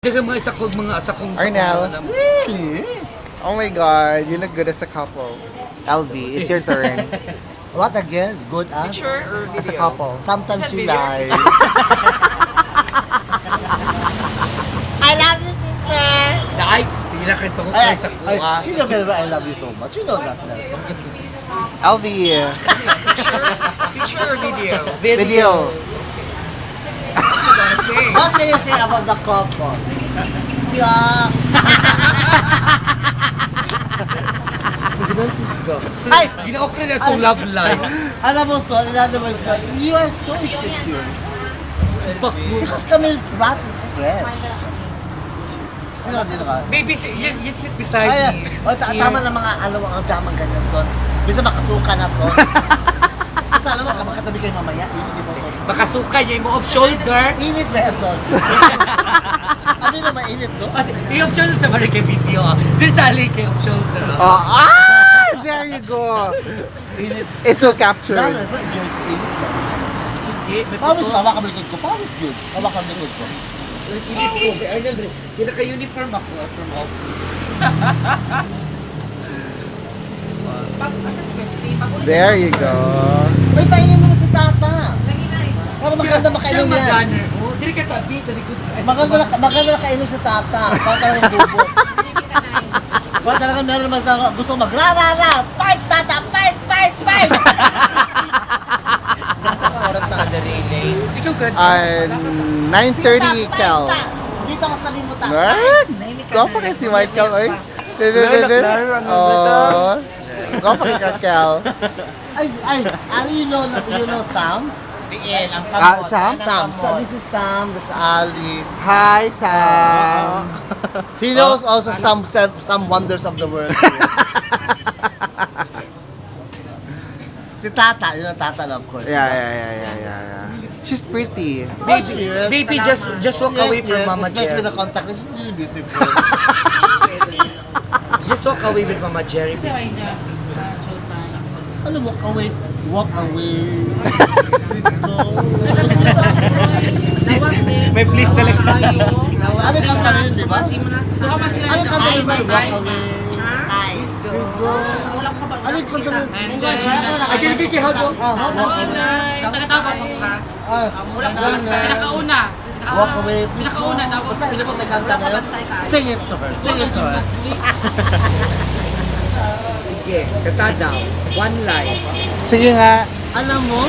Dagan mga isa kong Arnel. Oh my god, you look good as a couple. LV, it's your turn. What again? Good as? Picture or video? As a couple. Sometimes Is that you video? lie. I love you, sister! Ay, sige na kayo ko kayo sa kuha. You know very well I love you so much. You know that, Nelson. LV, Picture or video? video. What can you say about the couple? Yeah. Ay, ginaokra na itong love life. Alam mo, Sol, you are so insecure. Because Camille Prats is fresh. Dito ka. Baby, you sit beside Ay, me. tama na mga ang jamang ganyan, Son. Bisa makasuka na, Son. Alam mo, makatabi kayo mamaya. Init dito, Son. Makasuka niya mo off shoulder. Init ba, Son? Ano na mainit, no? Kasi i-off shoulder sa Marike video. Din sa alay kay off shoulder. There you go. Init. It's so captured. Lalo, Son, enjoy sa init lang. Hindi, may Pawis puto. ka, hawakan mo likod ko. Pawis good. Hawakan mo likod ko. Inis ko. Arnel, pinaka-uniform ako from office. There you go. May painin mo si Tata. Para maganda makainom Siya yan. mag-gunner. Hindi ka tabi sa likod. Maganda nakainom si Tata. Para talagang bubot. Para talagang meron naman sa gusto mag-ra-ra-ra. Fight, Tata! Fight! Fight! Fight! Oras sa other relay. Ikaw ka. 9:30 Kel. Dito ako sa limutan. What? Go pa kayo si White Kel, oy. Oh. Go pa kayo Kel. Ay, you know Sam? Tiil, ang Sam? Sam. This is Sam. This is Ali. Hi, Sam. He knows also some wonders of the world. Si Tata, you know Tata, of course. Yeah. She's pretty. Baby, just walk away from Mama Especially Jerry. the contact. She's really beautiful. Just walk away with Mama Jerry. Ano, walk away? Walk away. Please go. May please talaga. Ano yung kanta na yun, di ba? Ano yung kanta na yun? Walk away. Please go. Please go. Ano yung kanta na yun? Ay, kinikikihaw ko. Tagatapos mo ka. Pinakauna. Walk away. Please go. Pinakauna, tapos Basta ano yung kanta na yun? Sing it to her. Sing it to her. Sige, kata daw. One line. Sige nga. Alam mo,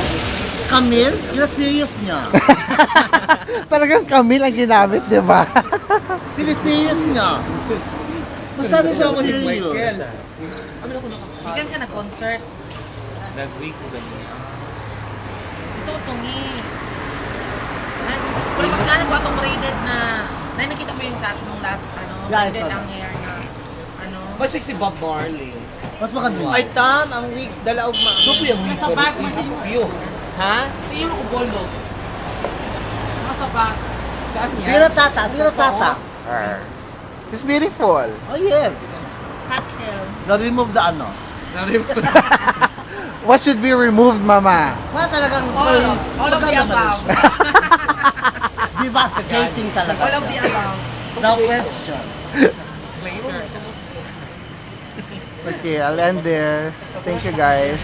Camille, serious niya. Talagang Camille ang ginamit, di ba? Serious niya. Masyado siya serious. Ikan siya nag-concert. Nag-week ko ganyan. Gusto ko tungi. Pero mas gano'n ko itong braided na nakita mo yung sa atin nung last, Yeah, I braided saw ang hair na, Mas si Bob Marley. Mas maganda. Ay, Tam, ang week, dalaog ma. Gusto yung week Nasa ko. bag, masin. Yo. Ha? Sige mo ko boldo. Nasa bag. Saan niya? Sige na Tata, sige na Tata. It's beautiful. Oh yes. Cat hair. Na-remove the ano. What should be removed, Mama? Wala talagang All of the above. devastating talaga. All of the above. No question. Okay, I'll end this. Thank you, guys.